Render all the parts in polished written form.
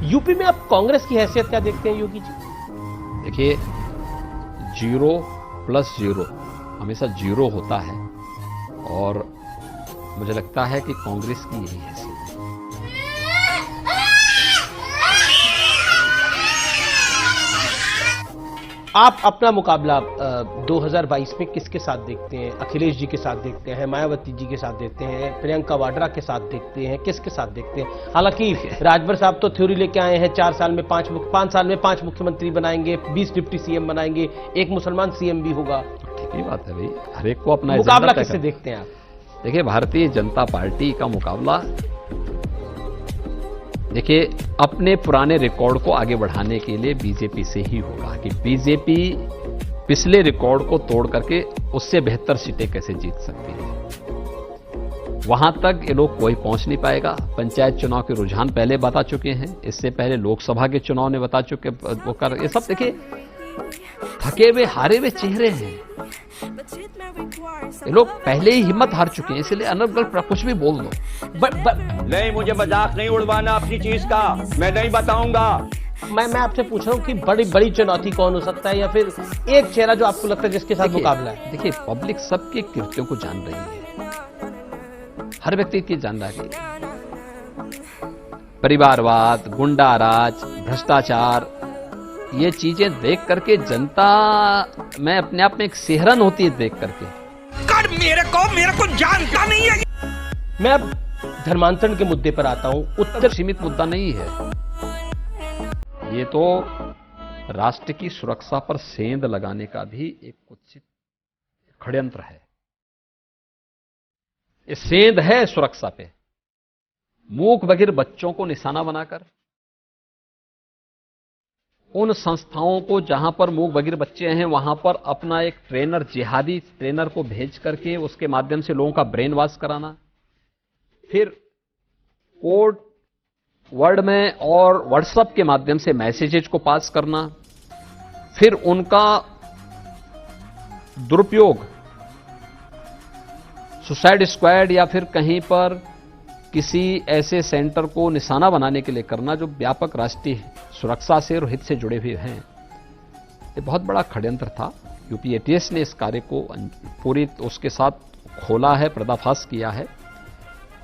UP में आप कांग्रेस की हैसियत क्या देखते हैं योगी जी? देखिए, 0 + 0 हमेशा 0 होता है और मुझे लगता है कि कांग्रेस की यही हैसियत है। आप अपना मुकाबला 2022 में किसके साथ देखते हैं? अखिलेश जी के साथ देखते हैं, मायावती जी के साथ देखते हैं, प्रियंका वाड्रा के साथ देखते हैं, किसके साथ देखते हैं? हालांकि राजभर साहब तो थ्योरी लेके आए हैं 4 साल में 5 साल में 5 मुख्यमंत्री बनाएंगे, 20 डिप्टी सीएम बनाएंगे, एक मुसलमान सीएम भी होगा। ठीक ही बात है भाई, हर एक को अपना मुकाबला किससे देखते हैं आप? देखिए, भारतीय जनता पार्टी का मुकाबला, देखिए, अपने पुराने रिकॉर्ड को आगे बढ़ाने के लिए बीजेपी से ही होगा कि बीजेपी पिछले रिकॉर्ड को तोड़ करके उससे बेहतर सीटें कैसे जीत सकती है। वहां तक ये लोग कोई पहुंच नहीं पाएगा। पंचायत चुनाव के रुझान पहले बता चुके हैं, इससे पहले लोकसभा के चुनाव ने बता चुके वो कर, ये सब देखिए थके हुए हारे हुए चेहरे हैं। ये लोग पहले ही हिम्मत हार चुके हैं, इसलिए अनर्गल कुछ भी बोल दो। नहीं, मुझे मजाक नहीं उड़वाना अपनी चीज का, मैं नहीं बताऊंगा। मैं आपसे पूछ रहा हूं कि बड़ी बड़ी चुनौती कौन हो सकता है, या फिर एक चेहरा जो आपको लगता है जिसके साथ मुकाबला है? देखिए, पब्लिक सबके कृत्यों को जान रही है, हर व्यक्ति की जान रहा है। परिवारवाद, गुंडाराज, भ्रष्टाचार, ये चीजें देख करके जनता में अपने आप में एक सिहरन होती है देख करके। कर मेरे को जानता नहीं है। मैं अब धर्मांतरण के मुद्दे पर आता हूं। उत्तर सीमित मुद्दा नहीं है, ये तो राष्ट्र की सुरक्षा पर सेंध लगाने का भी एक कुत्सित षड्यंत्र है। ये सेंध है सुरक्षा पे, मूक बधिर बच्चों को निशाना बनाकर, उन संस्थाओं को जहां पर मूक बधिर बच्चे हैं वहां पर अपना एक ट्रेनर, जिहादी ट्रेनर को भेज करके उसके माध्यम से लोगों का ब्रेन वॉश कराना, फिर कोड वर्ड में और व्हाट्सएप के माध्यम से मैसेजेज को पास करना, फिर उनका दुरुपयोग सुसाइड स्क्वाड या फिर कहीं पर किसी ऐसे सेंटर को निशाना बनाने के लिए करना जो व्यापक राष्ट्रीय सुरक्षा से और हित से जुड़े हुए हैं। ये बहुत बड़ा षड्यंत्र था। यूपी एटीएस ने इस कार्य को पूरी उसके साथ खोला है, पर्दाफाश किया है।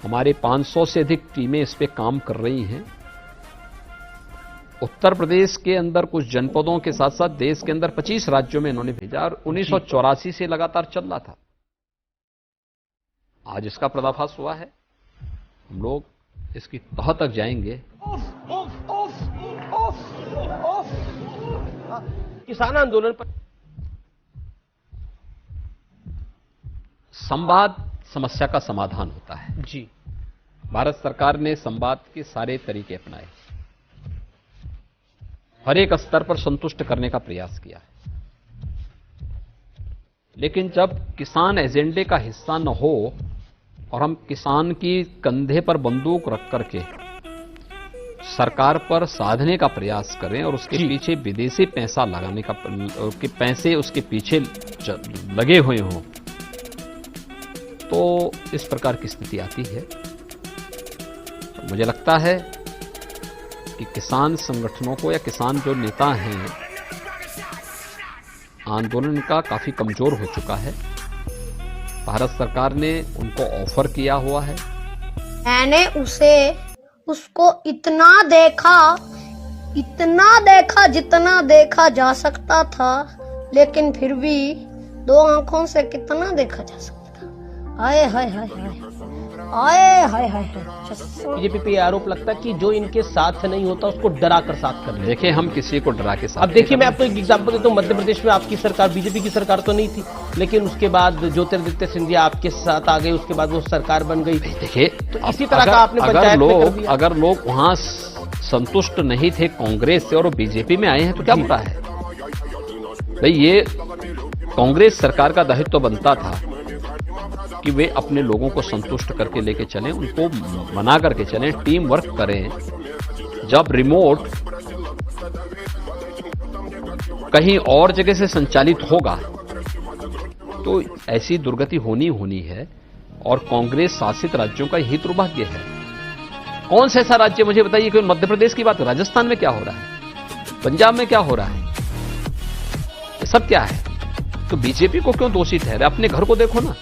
हमारे 500 से अधिक टीमें इस पे काम कर रही हैं। उत्तर प्रदेश के अंदर कुछ जनपदों के साथ साथ देश के अंदर 25 राज्यों में इन्होंने भेजा और 1984 से लगातार चल रहा था। आज इसका पर्दाफाश हुआ है। हम लोग इसकी तह तक जाएंगे। किसान आंदोलन पर संवाद समस्या का समाधान होता है जी। भारत सरकार ने संवाद के सारे तरीके अपनाए, हर एक स्तर पर संतुष्ट करने का प्रयास किया है। लेकिन जब किसान एजेंडे का हिस्सा न हो और हम किसान की कंधे पर बंदूक रख करके सरकार पर साधने का प्रयास करें और उसके पीछे विदेशी पैसा लगाने का, पैसे उसके पीछे लगे हुए हों, तो इस प्रकार की स्थिति आती है। तो मुझे लगता है कि किसान संगठनों को या किसान जो नेता हैं, आंदोलन का काफी कमजोर हो चुका है। भारत सरकार ने उनको ऑफर किया हुआ है। मैंने उसको इतना देखा जितना देखा जा सकता था, लेकिन फिर भी 2 आंखों से कितना देखा जा सकता था। आए हाय हाय हाय हाय हाय। बीजेपी पे आरोप लगता है कि जो इनके साथ नहीं होता उसको डरा कर साथ कर। देखिए, हम किसी को डरा के साथ। अब देखिए, मैं आपको एक एग्जांपल देता हूँ। मध्य प्रदेश में आपकी सरकार, बीजेपी की सरकार तो नहीं थी, लेकिन उसके बाद ज्योतिरादित्य सिंधिया आपके साथ आ गए, उसके बाद वो सरकार बन गई। देखिए, तो इसी तरह का आपने पंचायत में कर दिया। अगर लोग वहां संतुष्ट नहीं थे कांग्रेस से और बीजेपी में आए हैं तो क्या बुरा है भाई? ये कांग्रेस सरकार का दायित्व बनता था कि वे अपने लोगों को संतुष्ट करके लेके चलें, उनको मना करके चलें, टीम वर्क करें। जब रिमोट कहीं और जगह से संचालित होगा तो ऐसी दुर्गति होनी है और कांग्रेस शासित राज्यों का यही दुर्भाग्य है कौन सा ऐसा राज्य मुझे बताइए, कि मध्य प्रदेश की बात, राजस्थान में क्या हो रहा है, पंजाब में क्या हो रहा है, ये सब क्या है? तो बीजेपी को क्यों दोषी ठहरे? अपने घर को देखो ना।